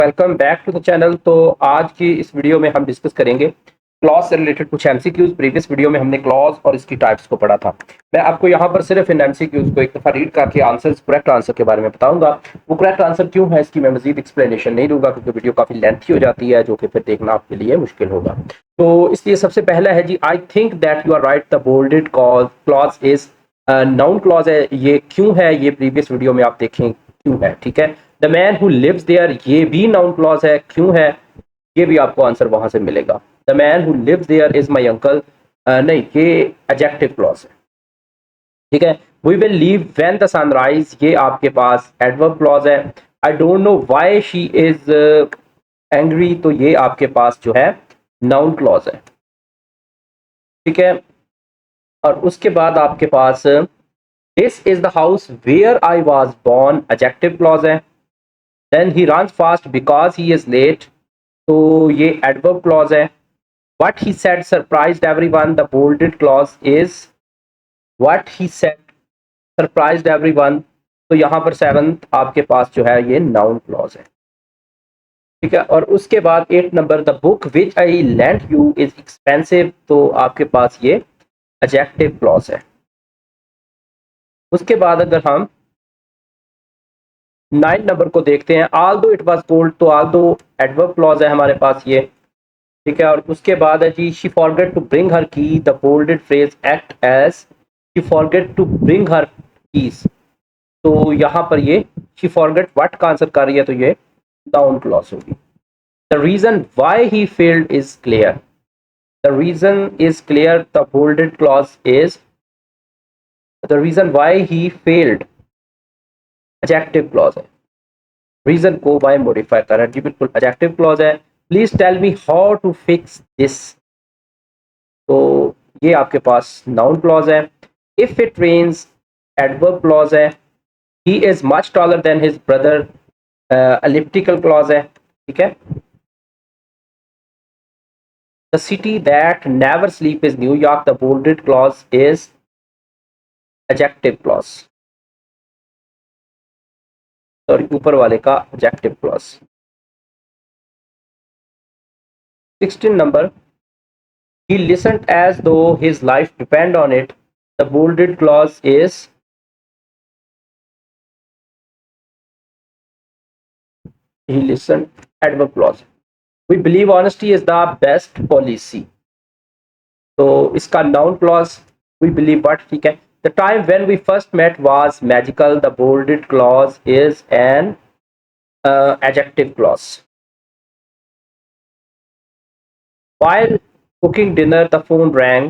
Welcome back to the channel. तो आज की इस वीडियो में हम डिस्कस करेंगे क्लॉज से रिलेटेड कुछ एमसीक्यूज। प्रीवियस वीडियो में हमने क्लॉज और इसकी टाइप्स को पढ़ा था। मैं आपको यहाँ पर सिर्फ इन एमसीक्यूज को एक दफ़ा रीड करके आंसर्स, करेक्ट आंसर के बारे में बताऊंगा। वो करेक्ट आंसर क्यों है इसकी मैं मजीद एक्सप्लेनेशन नहीं दूंगा क्योंकि वीडियो काफ़ी लेंथी हो जाती है, जो कि फिर देखना आपके लिए मुश्किल होगा। तो इसलिए सबसे पहला है जी, I think that you are right the bolded clause is noun clause है। ये क्यों है, ये प्रीवियस वीडियो में आप देखें क्यों है। ठीक है, the man who lives there, ये भी नाउन क्लॉज है, क्यों है ये भी आपको आंसर वहां से मिलेगा। The man who lives there is my uncle, नहीं, ये एडजेक्टिव क्लॉज है। ठीक है, we will leave when the sunrise, ये आपके पास एडवर्ब क्लॉज है। I don't know why she is angry, तो ये आपके पास जो है नाउन क्लॉज है। ठीक है, और उसके बाद आपके पास this is the house where I was born, adjective clause है। Then he runs fast because he is late, तो ये एडवर्ब क्लॉज है। What he said surprised everyone, the bolded clause is what he said surprised everyone, तो यहाँ पर seventh आपके पास जो है ये नाउन क्लॉज है। ठीक है, और उसके बाद 8 number, the book which I lent you is expensive, तो आपके पास ये एडजेक्टिव क्लॉज है। उसके बाद अगर हम 9 नंबर को देखते हैं, आल दो इट वॉज कोल्ड, तो आल दो एडवर्ब क्लॉज है हमारे पास ये। ठीक है, और उसके बाद है जी, she forget to bring her key, the bolded phrase act as she forget to bring her keys, तो यहाँ पर ये शी फॉरगेट व्हाट का आंसर कर रही है, तो ये नाउन क्लॉज होगी। The reason why he failed is clear, the reason is clear, the bolded clause is the reason why he failed, adjective clause है। रीजन को वाई मॉडिफाई कर रहा है जी, बिल्कुल एडजेक्टिव क्लॉज है। Please tell me how to fix this, तो ये आपके पास नाउन क्लॉज है। If it rains, adverb clause है। He is much taller than his brother, elliptical clause है। ठीक है, the city that never sleep is New York, the bolded clause is adjective clause, sorry ऊपर वाले का adjective clause. 16 number, he listened as though his life depend on it, the bolded clause is he listened, adverb clause। we believe honesty is the best policy, तो इसका noun clause we believe what। ठीक है, the time when we first met was magical, the bolded clause is an adjective clause। while cooking dinner the phone rang,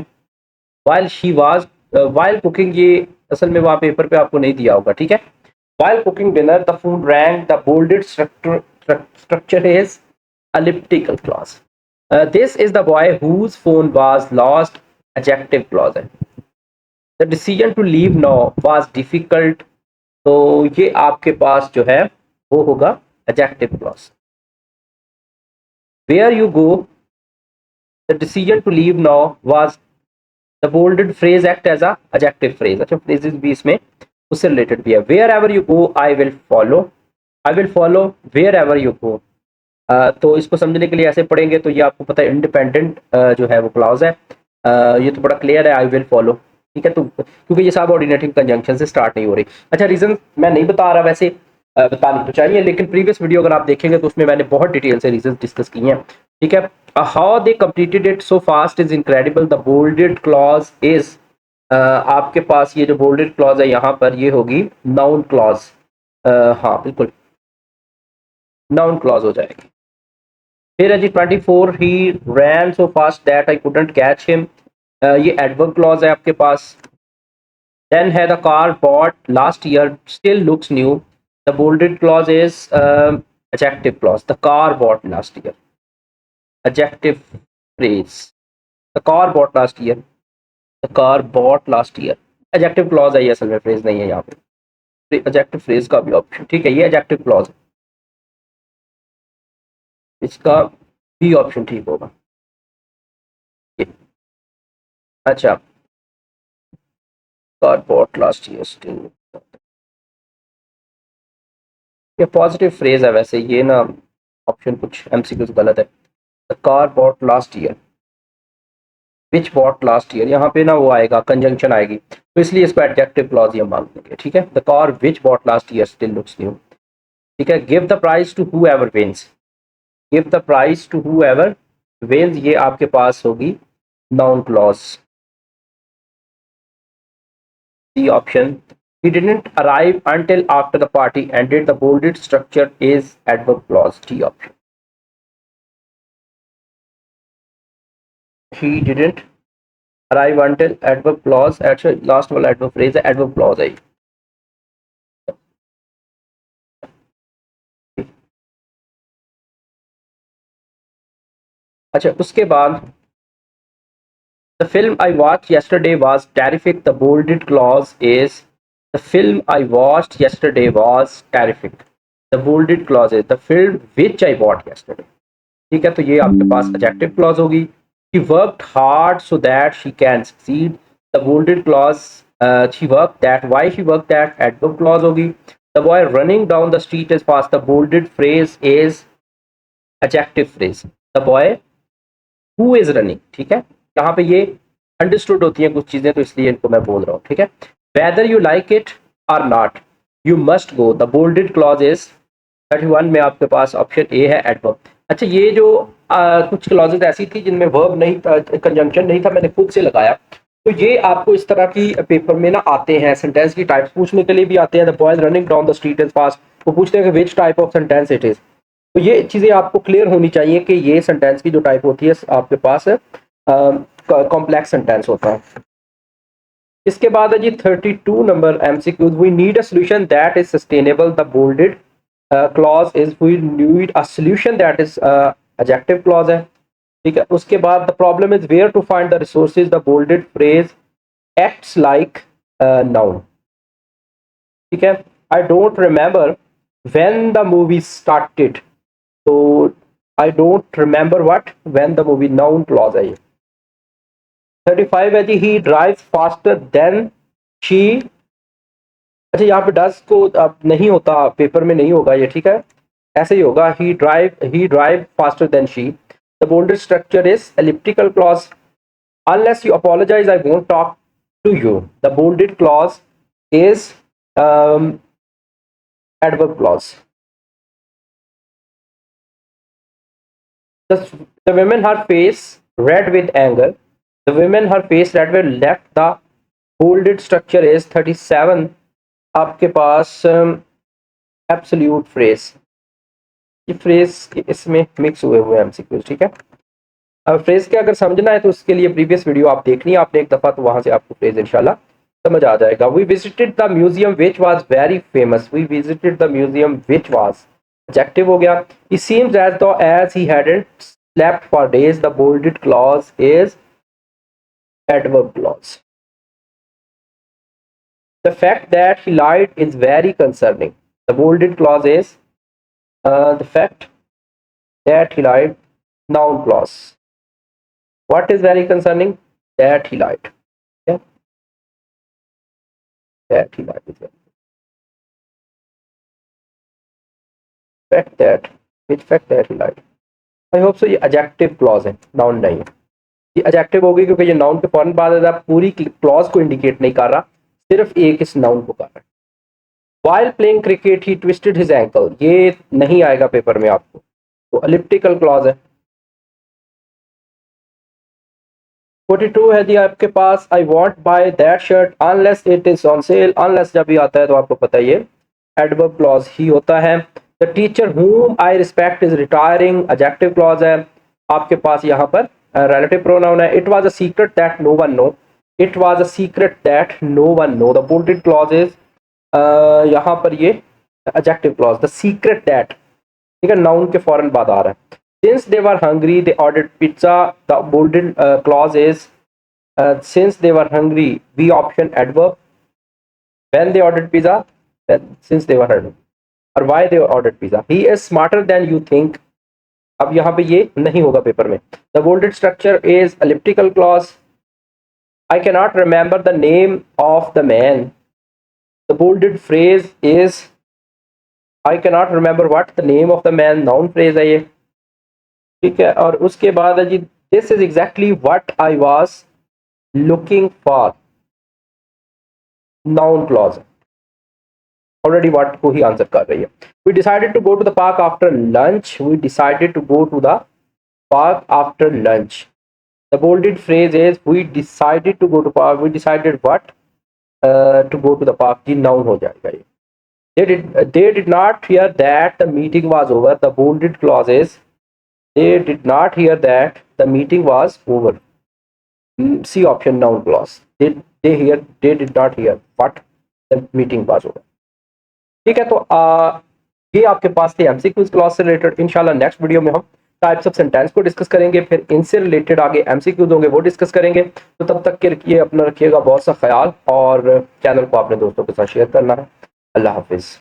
while she was while cooking, ये असल में वहाँ paper पे आपको नहीं दिया होगा। ठीक है, while cooking dinner the phone rang, the bolded structure is elliptical clause। this is the boy whose phone was lost, adjective clause है। the decision to leave now was difficult, तो ये आपके पास जो है वो होगा adjective clause। where you go, the decision to leave now was, the bolded phrase act as a adjective phrase। अच्छा, phrases भी इसमें उससे रिलेटेड भी है। wherever you go I will follow, I will follow wherever you go। तो इसको समझने के लिए ऐसे पढ़ेंगे तो ये आपको पता है इंडिपेंडेंट जो है वो क्लॉज है। ये तो बड़ा क्लियर है, आई विल फॉलो। ठीक है, तो क्योंकि ये सब ऑर्डिनेटिंग कंजंक्शन से स्टार्ट नहीं हो रही। अच्छा, रीजन मैं नहीं बता रहा, वैसे बतानी तो चाहिए, लेकिन प्रीवियस वीडियो अगर आप देखेंगे तो उसमें मैंने बहुत डिटेल से रीजन डिस्कस किए हैं। ठीक है, how they completed it so fast is incredible, the bolded clause is, आपके पास ये जो बोल्डेड क्लॉज है यहाँ पर ये होगी नाउन क्लॉज। हाँ बिल्कुल नाउन क्लॉज हो जाएगी। फिर है जी 24, he ran so fast that I couldn't catch him, ये एडवर्ब क्लॉज है आपके पास। देन है the car bought last year still looks new, the bolded clause is adjective clause, the car bought last year, adjective phrase. The car bought last year, the car bought last year, adjective clause है ये, असल में phrase नहीं है यहाँ पे, adjective phrase का भी ऑप्शन। ठीक है, ये एडजेक्टिव क्लॉज है, इसका भी ऑप्शन ठीक होगा। अच्छा, car bought last year still, ये पॉजिटिव फ्रेज है वैसे, ये ना ऑप्शन कुछ एमसीक्यूज गलत है। The car bought last year, which bought last year, यहाँ पे ना वो आएगा, कंजंक्शन आएगी, तो इसलिए इसको एडजेक्टिव क्लॉज ही हम मान लेंगे, ठीक है। The car which bought last year still looks new, ठीक है। Give the prize to whoever wins, give the prize to whoever wins, ये आपके पास होगी noun clause. C option, he didn't arrive until after the party ended, the bolded structure is adverb clause, D option. He didn't arrive until adverb clause, actually last वाला adverb phrase है, adverb clause है। अच्छा, उसके बाद the film I watched yesterday was terrific, the bolded clause is, the film I watched yesterday was terrific, the bolded clause is the film which I bought yesterday, ठीक है। तो ये आपके पास adjective clause होगी। She worked hard so that she can succeed, the bolded clause, she worked that, why she worked that, adverb clause होगी। The boy running down the street is fast, the bolded phrase is adjective phrase, the boy who is running, ठीक है। यहाँ पे ये understood होती हैं कुछ चीजें, तो इसलिए इनको मैं बोल रहा हूँ, ठीक है। वेदर यू लाइक इट और not, you must go, the bolded clause is 31 में आपके पास ऑप्शन ए है एडवर्ब। अच्छा, ये जो कुछ क्लॉजेज ऐसी थी जिनमें वर्ब नहीं था, कंजंक्शन नहीं था, मैंने खुद से लगाया, तो ये आपको इस तरह की पेपर में ना आते हैं, सेंटेंस की टाइप्स पूछने के लिए भी आते हैं। The boy running down the street is fast, वो पूछते हैं कि which type of sentence it is. तो ये चीजें आपको क्लियर होनी चाहिए कि ये सेंटेंस की जो टाइप होती है आपके पास कॉम्प्लेक्स सेंटेंस होता है। इसके बाद है जी 32 number MCQs, we need a solution that is sustainable, the bolded clause is we need a solution that is adjective clause है, ठीक है। उसके बाद the problem is where to find the resources, the bolded phrase acts like noun, ठीक है। I don't remember when the movie started, तो I don't remember what when the movie, noun clause है ये। 35 है जी, ही ड्राइव फास्टर देन शी, अच्छा यहाँ पे does को अब नहीं होता, पेपर में नहीं होगा ये, ठीक है, ऐसे ही होगा, he drive faster than she, the bolded structure is elliptical clause, unless you apologize I won't talk to you, the bolded clause is adverb clause. The women her face red with anger, the women her face red with left, the bolded structure is 37 आपके पास absolute phrase, ये phrase इसमें mix हुए हुए MCQs, ठीक है। अब phrase के अगर समझना है तो उसके लिए प्रीवियस वीडियो आप देखनी है आपने एक दफा, तो वहां से आपको फ्रेज इंशाल्लाह समझ आ जाएगा। We visited the museum which was very famous, we visited the museum which was adjective हो गया। He seems as though as he hadn't slept for days, the bolded clause is adverb clause. The fact that he lied is very concerning, the bolded clause is the fact that he lied, noun clause. What is very concerning? That he lied. Yeah? That he lied. Fact that. Which fact that he lied? I hope so. ये adjective clause है, noun नहीं है। ये adjective होगी क्योंकि ये noun के फौरन बाद है, पूरी clause को indicate नहीं कर रहा, सिर्फ एक इस noun को कर रहा है। While playing cricket, he twisted his ankle. ये नहीं आएगा पेपर में आपको, तो elliptical clause है। 42 है जी आपके पास, I want buy that shirt unless it is on sale, unless जब भी आता है तो आपको पता है ये एडवर्ब क्लॉज ही होता है। The teacher whom I respect is retiring, adjective clause है आपके पास, यहाँ पर रिलेटिव प्रोनाउन है। It was a secret that no one know, it was a secret that no one know, the bolded clause is यहाँ पर ये adjective clause, the secret that, ठीक है, नाउन के फौरन बाद आ रहा है। Since they were hungry, they ordered pizza. The bolded clause is since they were hungry. B option adverb. When they ordered pizza, then since they were hungry. और why they ordered pizza. He is smarter than you think. अब यहाँ पे ये नहीं होगा paper में। The bolded structure is elliptical clause. I cannot remember the name of the man. The bolded phrase is I can not remember what the name of the man, noun phrase है ये, ठीक है। और उसके बाद है जी this is exactly what I was looking for, noun clause already what को ही आंसर कर रही है। We decided to go to the park after lunch, we decided to go to the park after lunch. The bolded phrase is we decided to go to park, we decided what to go to the park, जी noun हो जाएगा ये। they did not hear that the meeting was over, the bolded clause is they did not hear that the meeting was over, C option noun clause, they did not hear what the meeting was over, ठीक है। तो ये आपके पास थे MCQs clause से related. इंशाल्लाह next video में हम टाइप्स ऑफ सेंटेंस को डिस्कस करेंगे, फिर इनसे रिलेटेड आगे एमसीक्यूज होंगे वो डिस्कस करेंगे। तो तब तक के रखिए अपना, रखिएगा बहुत सा ख्याल, और चैनल को अपने दोस्तों के साथ शेयर करना है। अल्लाह हाफिज़।